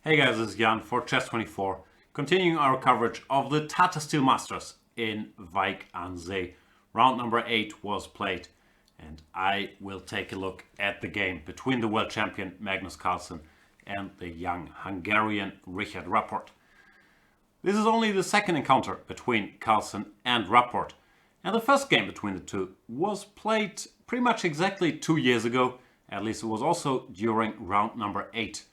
Hey guys, this is Jan for Chess24, continuing our coverage of the Tata Steel Masters in Wijk aan Zee. Round number 8 was played, and I will take a look at the game between the world champion Magnus Carlsen and the young Hungarian Richard Rapport. This is only the second encounter between Carlsen and Rapport, and the first game between the two was played pretty much exactly 2 years ago. At least it was also during round number 8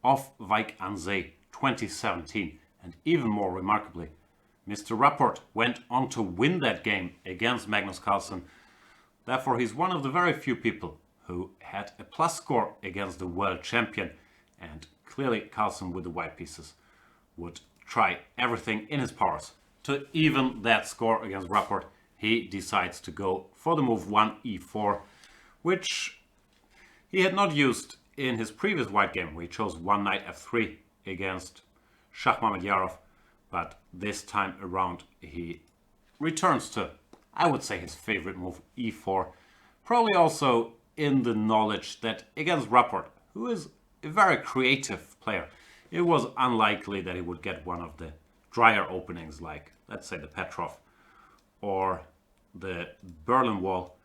of Wijk aan Zee 2017, and even more remarkably, Mr. Rapport went on to win that game against Magnus Carlsen. Therefore, he's one of the very few people who had a plus score against the world champion, and clearly Carlsen with the white pieces would try everything in his powers to even that score against Rapport. He decides to go for the move 1e4, which he had not used in his previous white game, where he chose one knight f3 against Shakhmamedyarov, but this time around he returns to, I would say, his favorite move, e4. Probably also in the knowledge that against Rapport, who is a very creative player, it was unlikely that he would get one of the drier openings like, let's say, the Petrov or the Berlin Wall,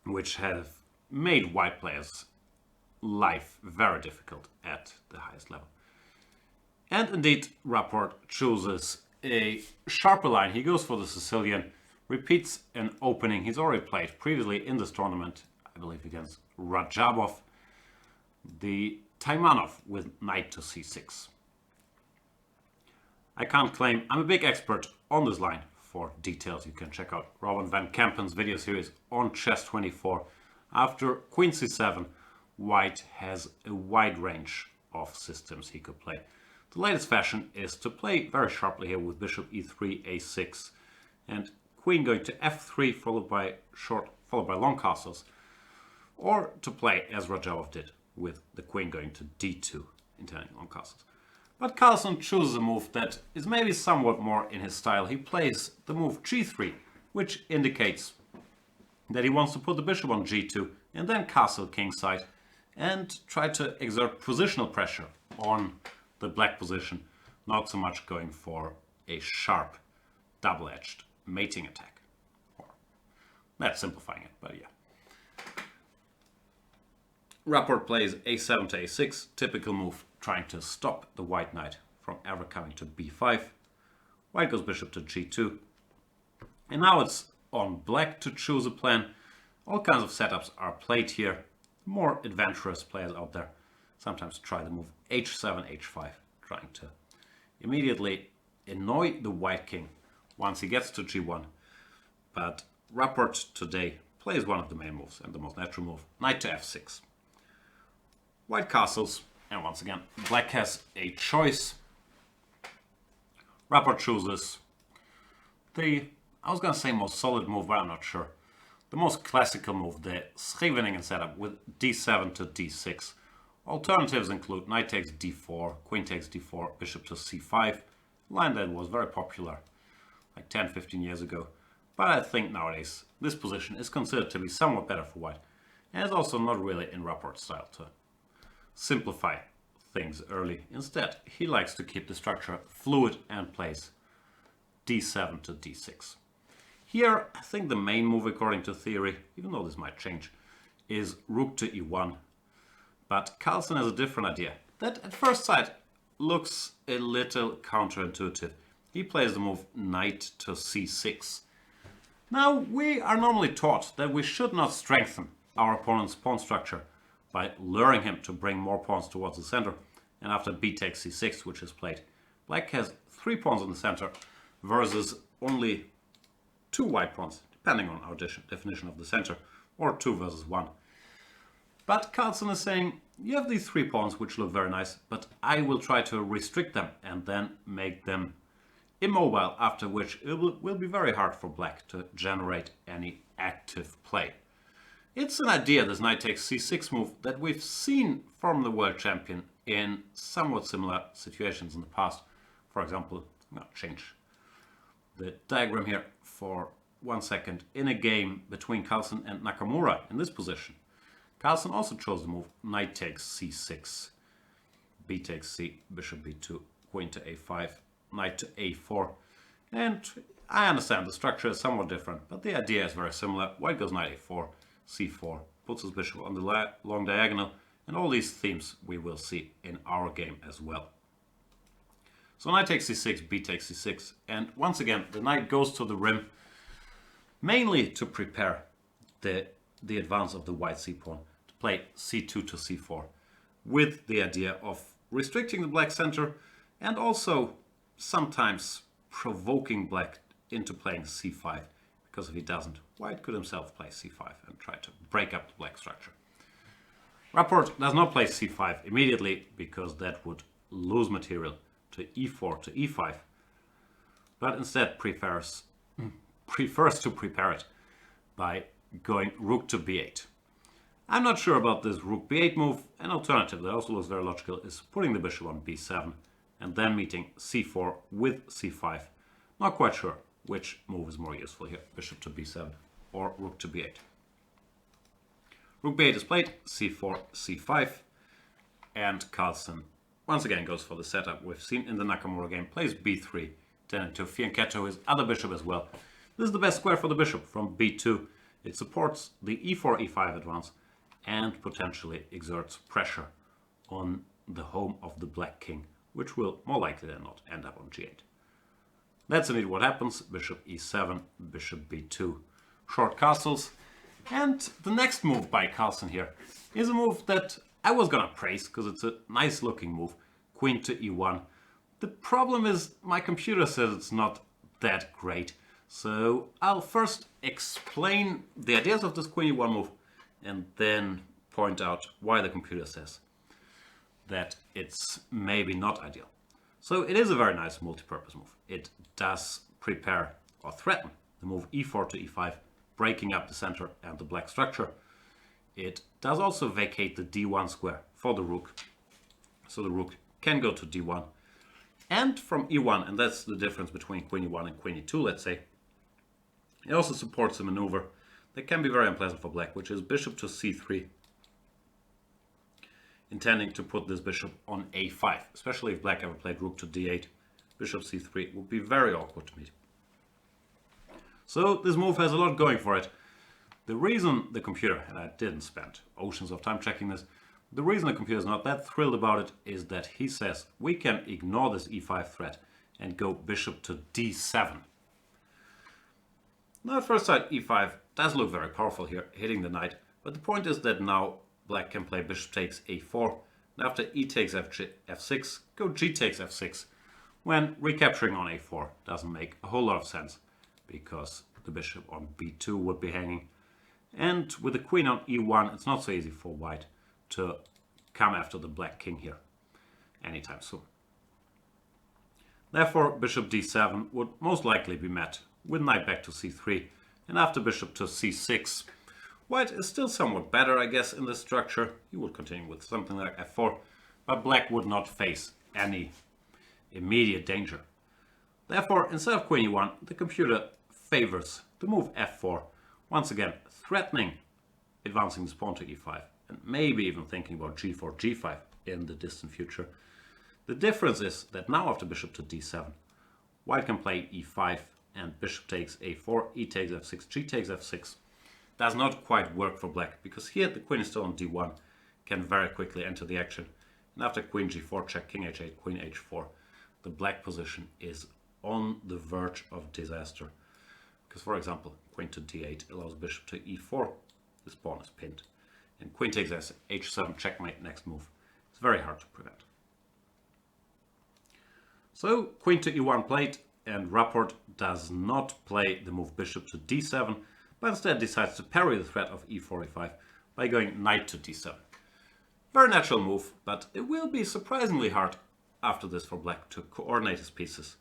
which have made white players' life very difficult at the highest level. And indeed, Rapport chooses a sharper line. He goes for the Sicilian, repeats an opening he's already played previously in this tournament, I believe against Rajabov, the Taimanov with knight to c6. I can't claim I'm a big expert on this line. For details, you can check out Robin van Kempen's video series on Chess24. After Queen c7, White has a wide range of systems he could play. The latest fashion is to play very sharply here with bishop e3, a6, and queen going to f3 followed by long castles, or to play as Rajabov did with the queen going to d2, intending long castles. But Carlsen chooses a move that is maybe somewhat more in his style. He plays the move g3, which indicates that he wants to put the bishop on g2 and then castle kingside and try to exert positional pressure on the black position, not so much going for a sharp double-edged mating attack. Or, that's simplifying it, but yeah. Rapport plays a7 to a6, typical move trying to stop the white knight from ever coming to b5. White goes bishop to g2. And now it's on black to choose a plan. All kinds of setups are played here. More adventurous players out there sometimes try the move h7, h5, trying to immediately annoy the white king once he gets to g1. But Rapport today plays one of the main moves and the most natural move, knight to f6. White castles, and once again, black has a choice. Rapport chooses the, I was going to say most solid move, but I'm not sure. The most classical move, the Scheveningen setup with d7 to d6. Alternatives include knight takes d4, queen takes d4, bishop to c5. A line that was very popular like 10-15 years ago. But I think nowadays this position is considered to be somewhat better for white. And it's also not really in Rapport's style to simplify things early. Instead, he likes to keep the structure fluid and plays d7 to d6. Here, I think the main move according to theory, even though this might change, is rook to e1. But Carlsen has a different idea that at first sight looks a little counterintuitive. He plays the move knight to c6. Now, we are normally taught that we should not strengthen our opponent's pawn structure by luring him to bring more pawns towards the center. And after b takes c6, which is played, black has 3 pawns in the center versus only 2 white pawns, depending on our definition of the center, or 2 versus 1. But Carlsen is saying, you have these 3 pawns which look very nice, but I will try to restrict them and then make them immobile, after which it will be very hard for black to generate any active play. It's an idea, this knight takes c6 move, that we've seen from the world champion in somewhat similar situations in the past. For example, I'm going to change the diagram here for 1 second. In a game between Carlsen and Nakamura in this position, Carlsen also chose the move knight takes c6. b takes c, bishop b2, queen to a5, knight to a4. And I understand the structure is somewhat different, but the idea is very similar. White goes knight a4, c4, puts his bishop on the long diagonal, and all these themes we will see in our game as well. So knight takes c6, b takes c6, and once again the knight goes to the rim, mainly to prepare the advance of the white c-pawn, to play c2 to c4, with the idea of restricting the black center and also sometimes provoking black into playing c5, because if he doesn't, white could himself play c5 and try to break up the black structure. Rapport does not play c5 immediately, because that would lose material to e4 to e5, but instead prefers to prepare it by going rook to b8. I'm not sure about this rook b8 move. An alternative that also looks very logical is putting the bishop on b7 and then meeting c4 with c5. Not quite sure which move is more useful here, bishop to b7 or rook to b8. Rook b8 is played, c4, c5, and Carlsen once again goes for the setup we've seen in the Nakamura game, plays b3, tending to fianchetto his other bishop as well. This is the best square for the bishop from b2. It supports the e4, e5 advance and potentially exerts pressure on the home of the black king, which will more likely than not end up on g8. That's indeed what happens. Bishop e7, bishop b2, short castles. And the next move by Carlsen here is a move that I was gonna praise because it's a nice looking move. Queen to e1. The problem is my computer says it's not that great. So I'll first explain the ideas of this queen e1 move and then point out why the computer says that it's maybe not ideal. So it is a very nice multi-purpose move. It does prepare or threaten the move e4 to e5, breaking up the center and the black structure. It does also vacate the d1 square for the rook. So the rook can go to d1. And from e1, and that's the difference between queen e1 and queen e2, let's say, it also supports a maneuver that can be very unpleasant for black, which is bishop to c3, intending to put this bishop on a5, especially if black ever played rook to d8. Bishop c3 would be very awkward to meet. So this move has a lot going for it. The reason the computer, and I didn't spend oceans of time checking this, the reason the computer is not that thrilled about it is that he says we can ignore this e5 threat and go bishop to d7. Now at first sight e5 does look very powerful here, hitting the knight, but the point is that now black can play bishop takes a4, and after e takes f6, go g takes f6, when recapturing on a4 doesn't make a whole lot of sense, because the bishop on b2 would be hanging, and with the queen on e1 it's not so easy for white to come after the black king here anytime soon. Therefore bishop d7 would most likely be met with knight back to c3, and after bishop to c6, white is still somewhat better, I guess, in this structure. He would continue with something like f4, but black would not face any immediate danger. Therefore, instead of queen e1, the computer favors the move f4, once again threatening advancing this pawn to e5, and maybe even thinking about g4, g5 in the distant future. The difference is that now after bishop to d7, white can play e5, and bishop takes a4, e takes f6, g takes f6. Does not quite work for black, because here the queen is still on d1, can very quickly enter the action. And after queen g4 check, king h8, queen h4, the black position is on the verge of disaster. Because, for example, queen to d8 allows bishop to e4, this pawn is pinned. And queen takes h7, checkmate, next move. It's very hard to prevent. So queen to e1 played, and Rapport does not play the move bishop to d7, but instead decides to parry the threat of e4, e5 by going knight to d7. Very natural move, but it will be surprisingly hard after this for black to coordinate his pieces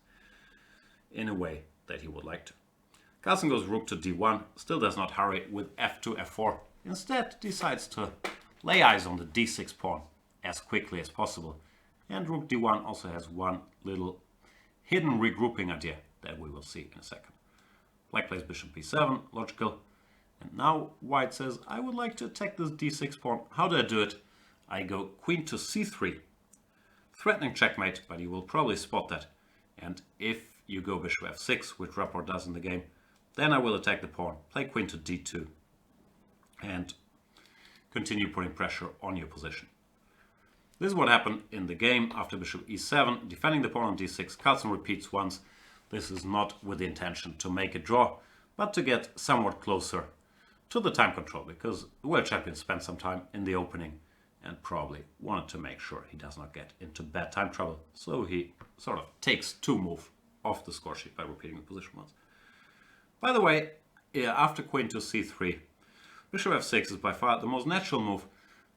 in a way that he would like to. Carlsen goes rook to d1, still does not hurry with f2, f4, instead decides to lay eyes on the d6 pawn as quickly as possible. And rook d1 also has one little hidden regrouping idea that we will see in a second. Black plays bishop b7, logical. And now white says, I would like to attack this d6 pawn. How do I do it? I go queen to c3. threatening checkmate, but you will probably spot that. And if you go bishop f6, which Rapport does in the game, then I will attack the pawn, play queen to d2, and continue putting pressure on your position. This is what happened in the game after bishop e7, defending the pawn on d6. Carlsen repeats once. This is not with the intention to make a draw, but to get somewhat closer to the time control, because the world champion spent some time in the opening and probably wanted to make sure he does not get into bad time trouble. So he sort of takes 2 moves off the score sheet by repeating the position once. By the way, after queen to c3, bishop f6 is by far the most natural move,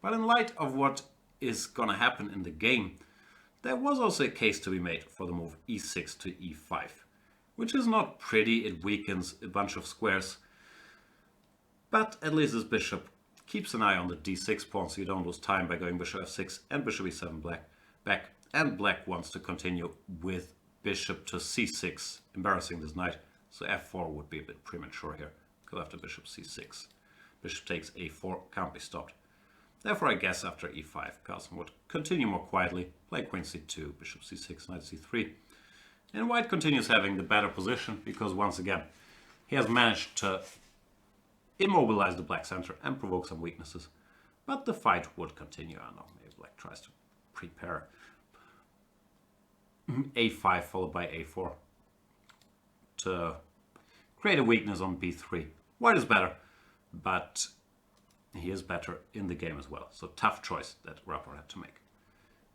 but in light of what is gonna happen in the game, there was also a case to be made for the move e6 to e5, which is not pretty. It weakens a bunch of squares, but at least this bishop keeps an eye on the d6 pawn, so you don't lose time by going bishop f6 and bishop e7 back. And black wants to continue with bishop to c6, embarrassing this knight. So f4 would be a bit premature here. Go after bishop c6. Bishop takes a4, can't be stopped. Therefore, I guess after e5, Carlsen would continue more quietly, play queen c2, bishop c6, knight c3. And white continues having the better position, because once again, he has managed to immobilize the black center and provoke some weaknesses. But the fight would continue. I don't know, maybe black tries to prepare a5 followed by a4 to create a weakness on b3. White is better, but he is better in the game as well. So tough choice that Rapport had to make.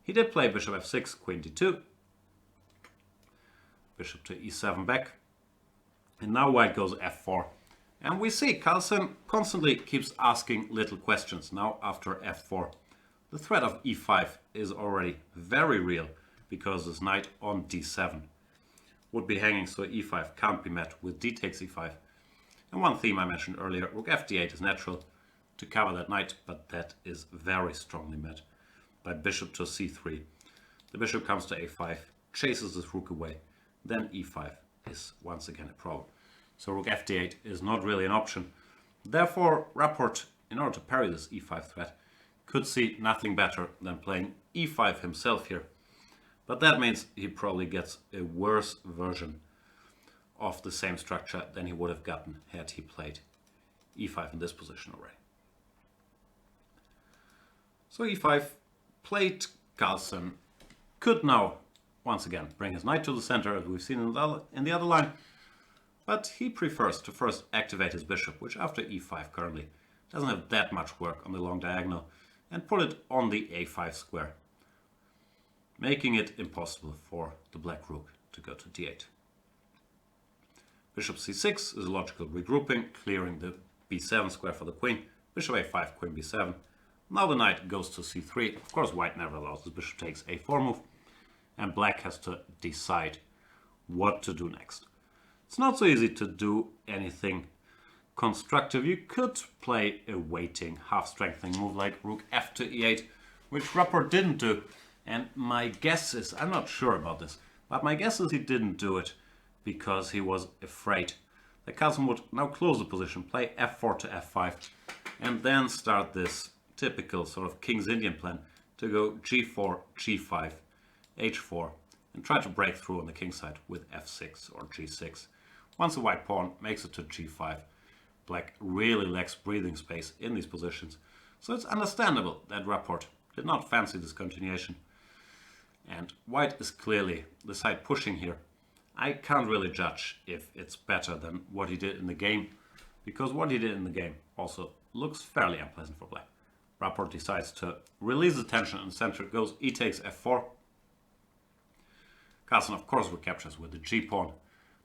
He did play bishop f6, queen d2, bishop to e7 back, and now white goes f4. And we see Carlsen constantly keeps asking little questions. Now after f4, the threat of e5 is already very real, because this knight on d7 would be hanging, so e5 can't be met with d takes e5. And one theme I mentioned earlier, rook fd8 is natural to cover that knight, but that is very strongly met by bishop to c3. The bishop comes to a5, chases this rook away, then e5 is once again a problem. So rook fd8 is not really an option. Therefore, Rapport, in order to parry this e5 threat, could see nothing better than playing e5 himself here. But that means he probably gets a worse version of the same structure than he would have gotten had he played e5 in this position already. So e5 played. Carlsen could now once again bring his knight to the center, as we've seen in the other line, but he prefers to first activate his bishop, which after e5 currently doesn't have that much work on the long diagonal, and put it on the a5 square, making it impossible for the black rook to go to d8. Bishop c6 is a logical regrouping, clearing the b7 square for the queen. Bishop a5, queen b7. Now the knight goes to c3. Of course, white never allows this. Bishop takes a4 move, and black has to decide what to do next. It's not so easy to do anything constructive. You could play a waiting, half-strengthening move like rook f to e8, which Rapport didn't do. And my guess is, I'm not sure about this, but my guess is he didn't do it because he was afraid that Carlsen would now close the position, play f4 to f5, and then start this typical sort of King's Indian plan to go g4, g5, h4, and try to break through on the king side with f6 or g6. Once the white pawn makes it to g5, black really lacks breathing space in these positions. So it's understandable that Rapport did not fancy this continuation. And white is clearly the side pushing here. I can't really judge if it's better than what he did in the game, because what he did in the game also looks fairly unpleasant for black. Rapport decides to release the tension in the center. It goes e takes f4. Carlsen, of course, recaptures with the g-pawn,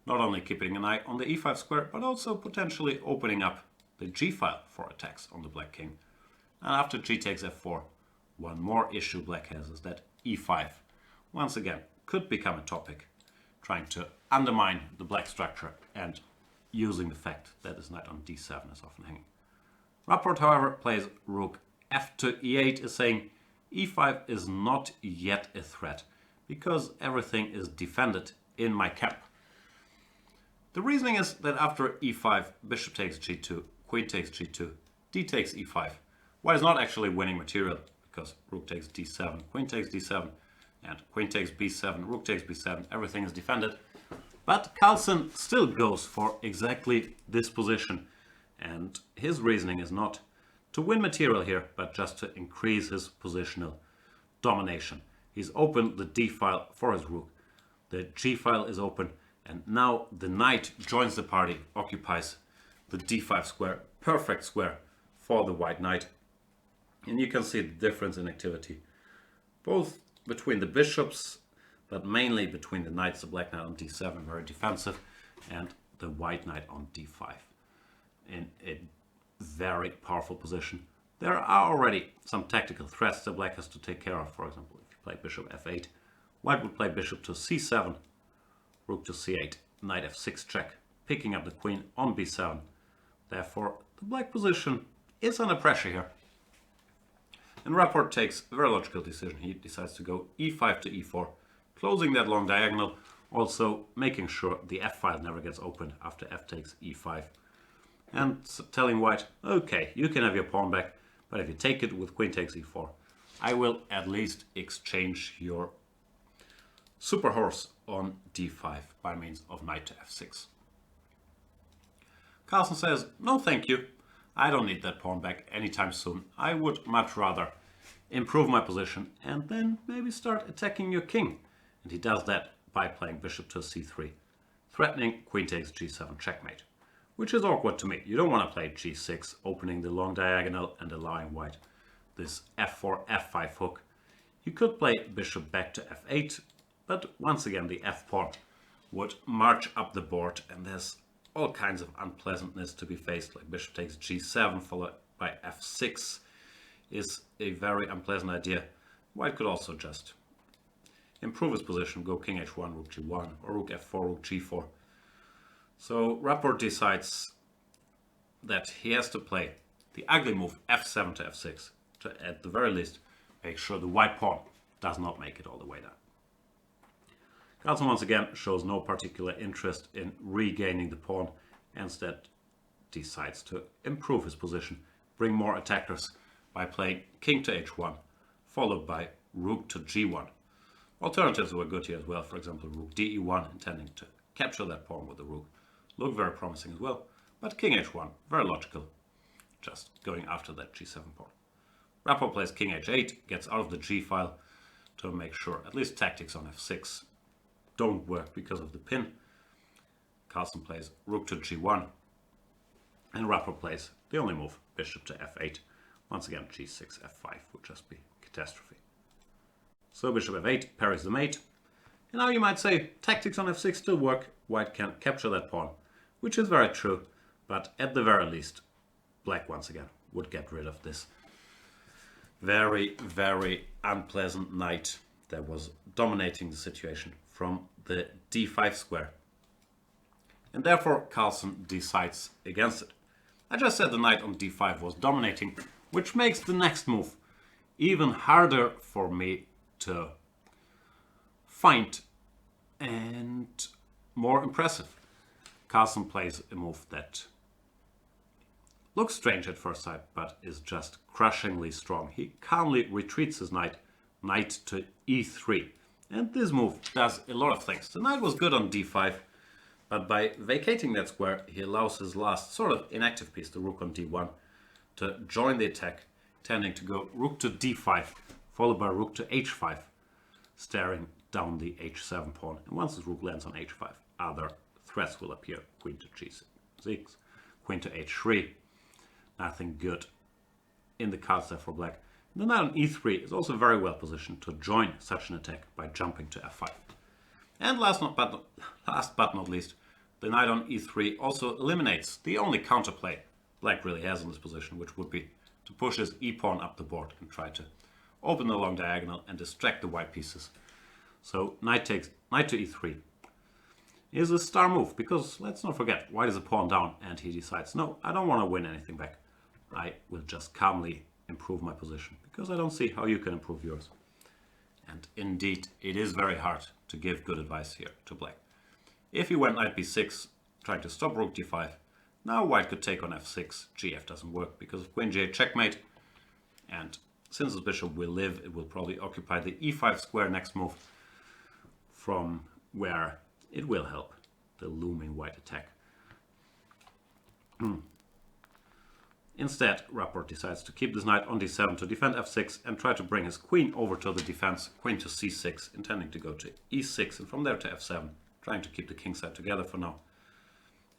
not only keeping an eye on the e5 square, but also potentially opening up the g-file for attacks on the black king. And after g takes f4, one more issue black has is that e5, once again, could become a topic, trying to undermine the black structure and using the fact that his knight on d7 is often hanging. Rapport, however, plays rook f to e8, is saying e5 is not yet a threat because everything is defended in my camp. The reasoning is that after e5, bishop takes g2, queen takes g2, d takes e5. White is not actually winning material because rook takes d7, queen takes d7, And queen takes b7, rook takes b7, everything is defended. But Carlsen still goes for exactly this position. And his reasoning is not to win material here, but just to increase his positional domination. He's opened the d file for his rook. The g file is open. And now the knight joins the party, occupies the d5 square, perfect square for the white knight. And you can see the difference in activity, both between the bishops, but mainly between the knights, the black knight on d7, very defensive, and the white knight on d5 in a very powerful position. There are already some tactical threats that black has to take care of. For example, if you play bishop f8, white would play bishop to c7, rook to c8, knight f6 check, picking up the queen on b7. Therefore, the black position is under pressure here. And Rapport takes a very logical decision. He decides to go e5 to e4, closing that long diagonal, also making sure the f file never gets opened after f takes e5. And telling white, okay, you can have your pawn back, but if you take it with queen takes e4, I will at least exchange your super horse on d5 by means of knight to f6. Carlsen says, no thank you, I don't need that pawn back anytime soon. I would much rather improve my position and then maybe start attacking your king. And he does that by playing bishop to c3, threatening queen takes g7 checkmate, which is awkward to me. You don't want to play g6, opening the long diagonal and allowing white this f4, f5 hook. You could play bishop back to f8, but once again the f pawn would march up the board and there's all kinds of unpleasantness to be faced, like bishop takes g7 followed by f6 is a very unpleasant idea. White could also just improve his position, go king h1, rook g1, or rook f4, rook g4. So Rapport decides that he has to play the ugly move f7 to f6 to, at the very least, make sure the white pawn does not make it all the way down. Carlsen once again shows no particular interest in regaining the pawn, and instead decides to improve his position, bring more attackers by playing king to h1, followed by rook to g1. Alternatives were good here as well, for example rook de1, intending to capture that pawn with the rook. Look very promising as well, but king h1, very logical, just going after that g7 pawn. Rapport plays king h8, gets out of the g file to make sure at least tactics on f6 don't work because of the pin. Carlsen plays rook to g1, and Rapport plays the only move, bishop to f8. Once again, g6, f5 would just be catastrophe. So bishop f8 parries the mate. And now you might say tactics on f6 still work. White can capture that pawn, which is very true. But at the very least, black once again would get rid of this very, very unpleasant knight that was dominating the situation from the d5 square. And therefore Carlsen decides against it. I just said the knight on d5 was dominating, which makes the next move even harder for me to find and more impressive. Carlsen plays a move that looks strange at first sight, but is just crushingly strong. He calmly retreats his knight, knight to e3. And this move does a lot of things. The knight was good on d5, but by vacating that square, he allows his last sort of inactive piece, the rook on d1, to join the attack, tending to go rook to d5, followed by rook to h5, staring down the h7 pawn. And once the rook lands on h5, other threats will appear. Queen to g6, queen to h3. Nothing good in the cards there for black. The knight on e3 is also very well positioned to join such an attack by jumping to f5. And last but not least, the knight on e3 also eliminates the only counterplay black really has in this position, which would be to push his e-pawn up the board and try to open the long diagonal and distract the white pieces. So knight to e3 is a star move, because let's not forget, white is a pawn down and he decides, no, I don't want to win anything back. I will just calmly improve my position, because I don't see how you can improve yours. And indeed, it is very hard to give good advice here to black. If he went knight b6, trying to stop rook d5, now white could take on f6. gf doesn't work because of queen j8 checkmate, and since this bishop will live, it will probably occupy the e5 square next move, from where it will help the looming white attack. Instead, Rapport decides to keep this knight on d7 to defend f6 and try to bring his queen over to the defense, queen to c6, intending to go to e6 and from there to f7, trying to keep the kingside together for now.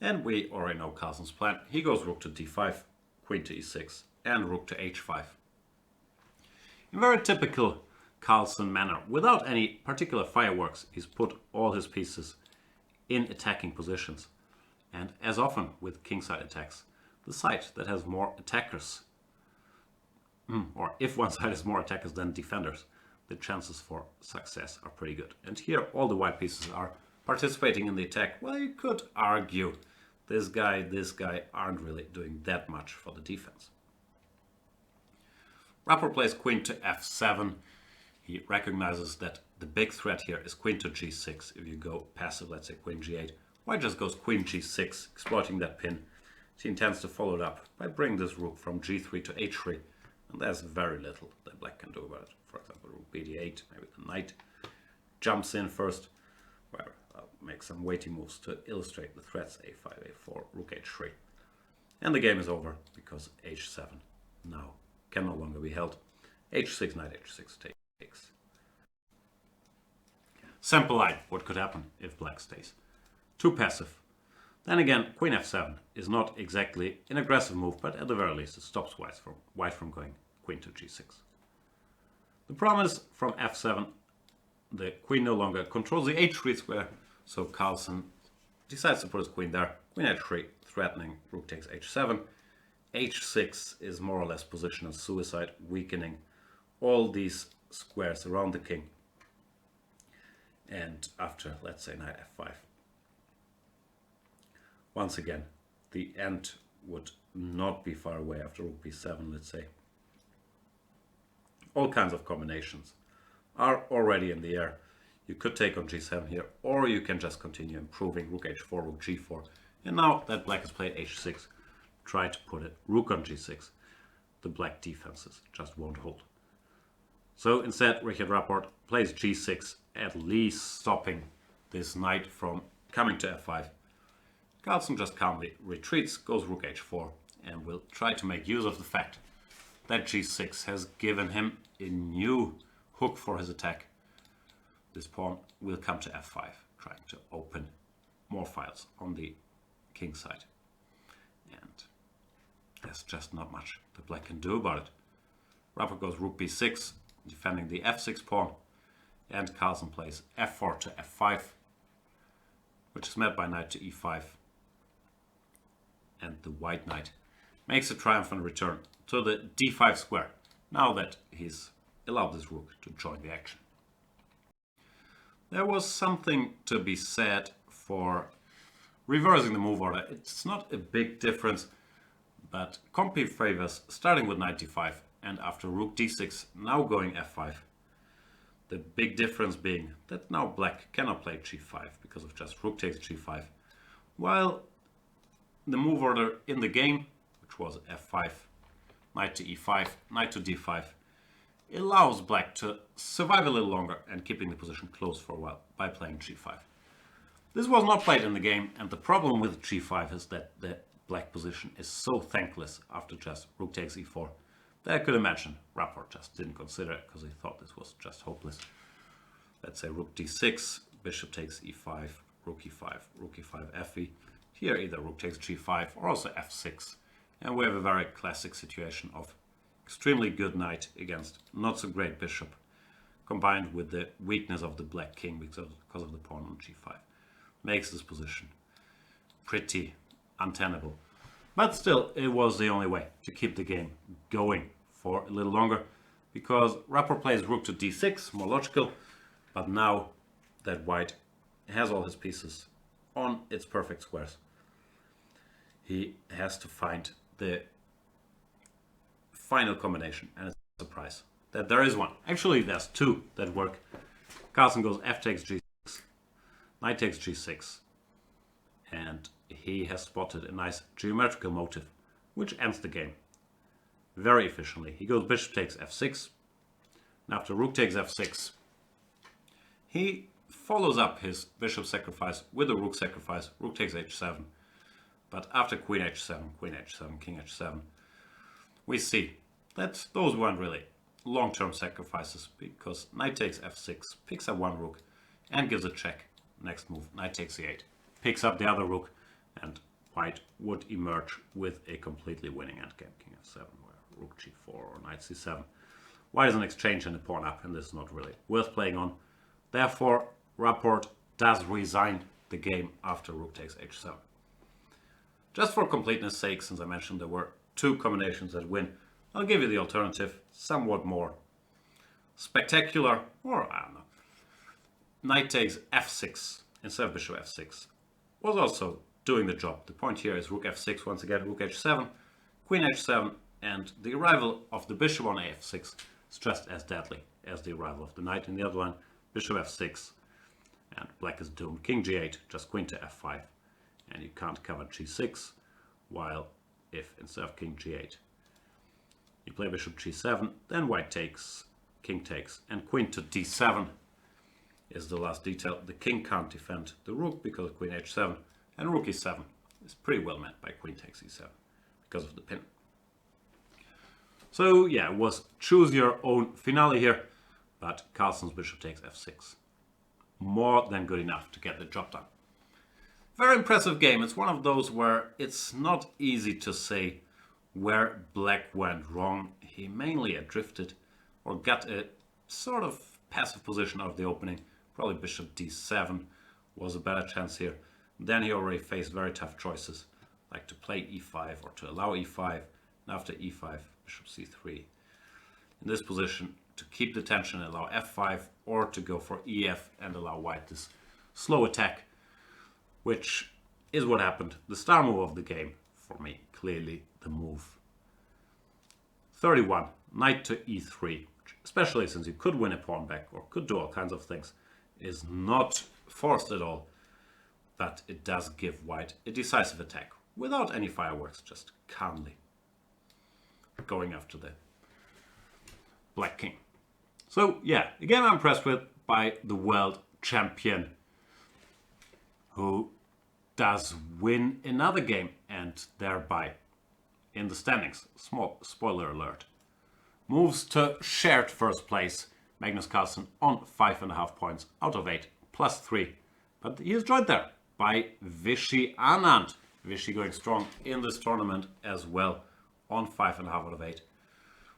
And we already know Carlsen's plan. He goes rook to d5, queen to e6, and rook to h5. In very typical Carlsen manner, without any particular fireworks, he's put all his pieces in attacking positions. And as often with kingside attacks, the side that has more attackers, or if one side has more attackers than defenders, the chances for success are pretty good. And here all the white pieces are participating in the attack. Well, you could argue this guy aren't really doing that much for the defense. Rapport plays queen to f7. He recognizes that the big threat here is queen to g6. If you go passive, let's say queen g8, white just goes queen g6, exploiting that pin. He intends to follow it up by bringing this rook from g3 to h3, and there's very little that black can do about it. For example, rook bd8, maybe the knight jumps in first, where I'll make some waiting moves to illustrate the threats, a5, a4, rook h3. And the game is over, because h7 now can no longer be held. h6, knight h6 takes. Sample line, what could happen if black stays too passive. Then again, queen f7 is not exactly an aggressive move, but at the very least it stops white from going queen to g6. The problem is, from f7, the queen no longer controls the h3 square, so Carlsen decides to put his queen there. Queen h3, threatening rook takes h7. h6 is more or less positional suicide, weakening all these squares around the king. And after, let's say, knight f5, once again, the end would not be far away after rook b7, let's say. All kinds of combinations are already in the air. You could take on g7 here, or you can just continue improving rook h4, rook g4. And now that black has played h6, try to put it rook on g6. The black defenses just won't hold. So instead, Richard Rapport plays g6, at least stopping this knight from coming to f5. Carlsen just calmly retreats, goes rook h4, and will try to make use of the fact that g6 has given him a new hook for his attack. This pawn will come to f5, trying to open more files on the king side. And there's just not much that black can do about it. Rapport goes rook b6, defending the f6 pawn, and Carlsen plays f4 to f5, which is met by knight to e5. And the white knight makes a triumphant return to the d5 square, now that he's allowed this rook to join the action. There was something to be said for reversing the move order. It's not a big difference, but compy favors starting with knight d5 and after rook d6 now going f5. The big difference being that now black cannot play g5 because of just rook takes g5, while the move order in the game, which was f5, knight to e5, knight to d5, allows black to survive a little longer and keeping the position close for a while by playing g5. This was not played in the game, and the problem with g5 is that the black position is so thankless after just rook takes e4 that I could imagine Rapport just didn't consider it because he thought this was just hopeless. Let's say rook d6, bishop takes e5, rook e5, rook e5, fe. Here either rook takes g5 or also f6. And we have a very classic situation of extremely good knight against not so great bishop, combined with the weakness of the black king because of the pawn on g5. Makes this position pretty untenable. But still, it was the only way to keep the game going for a little longer, because Rapport plays rook to d6, more logical, but now that white has all his pieces on its perfect squares, he has to find the final combination, and it's a surprise that there is one. Actually, there's two that work. Carlsen goes f takes g6, knight takes g6, and he has spotted a nice geometrical motive which ends the game. very efficiently. He goes bishop takes f6. And after rook takes f6, he follows up his bishop sacrifice with a rook sacrifice. Rook takes h7. But after queen h7, king h7, we see that those weren't really long-term sacrifices, because knight takes f6, picks up one rook and gives a check. Next move, knight takes e8, picks up the other rook, and white would emerge with a completely winning endgame, king f7, where rook g4 or knight c7. White is an exchange and a pawn up, and this is not really worth playing on. Therefore, Rapport does resign the game after rook takes h7. Just for completeness sake, since I mentioned there were two combinations that win, I'll give you the alternative, somewhat more spectacular, or I don't know. Knight takes f6 instead of bishop f6 was also doing the job. The point here is rook f6, once again rook h7, queen h7, and the arrival of the bishop on af6 is just as deadly as the arrival of the knight in the other one. Bishop f6, and black is doomed. King g8, just queen to f5, and you can't cover g6, while if instead of king g8 you play bishop g7, then white takes, king takes, and queen to d7 is the last detail. The king can't defend the rook because of queen h7, and rook e7 is pretty well met by queen takes e7 because of the pin. So yeah, it was choose your own finale here, but Carlsen's bishop takes f6. More than good enough to get the job done. Very impressive game. It's one of those where it's not easy to say where black went wrong. He mainly drifted or got a sort of passive position out of the opening. Probably bishop d7 was a better chance here. Then he already faced very tough choices, like to play e5 or to allow e5. And after e5, bishop c3. In this position, to keep the tension and allow f5, or to go for ef and allow white this slow attack, which is what happened. The star move of the game, for me, clearly the move 31, knight to e3, especially since you could win a pawn back or could do all kinds of things, is not forced at all, but it does give white a decisive attack without any fireworks, just calmly going after the black king. So yeah, a game I'm impressed with by the world champion, who does win another game and thereby in the standings, small spoiler alert, moves to shared first place. Magnus Carlsen on 5.5 points out of 8, plus 3. But he is joined there by Vishy Anand. Vishy going strong in this tournament as well on 5.5 out of 8.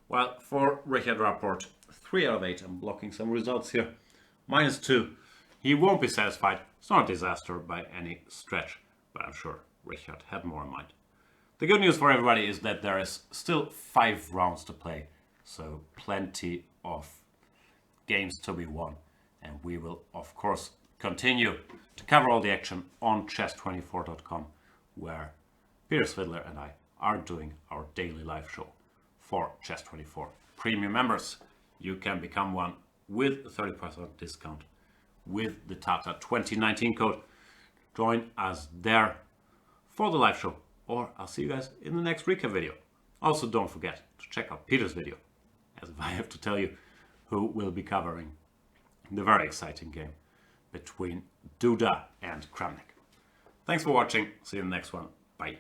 While for Richard Rapport, 3 out of 8. I'm blocking some results here. -2. He won't be satisfied. It's not a disaster by any stretch, but I'm sure Richard had more in mind. The good news for everybody is that there is still 5 rounds to play, so plenty of games to be won, and we will of course continue to cover all the action on chess24.com, where Peter Svidler and I are doing our daily live show for Chess24 premium members. You can become one with a 30% discount with the Tata 2019 code. Join us there for the live show, or I'll see you guys in the next recap video. Also, don't forget to check out Peter's video, as if I have to tell you, who will be covering the very exciting game between Duda and Kramnik. Thanks for watching. See you in the next one. Bye.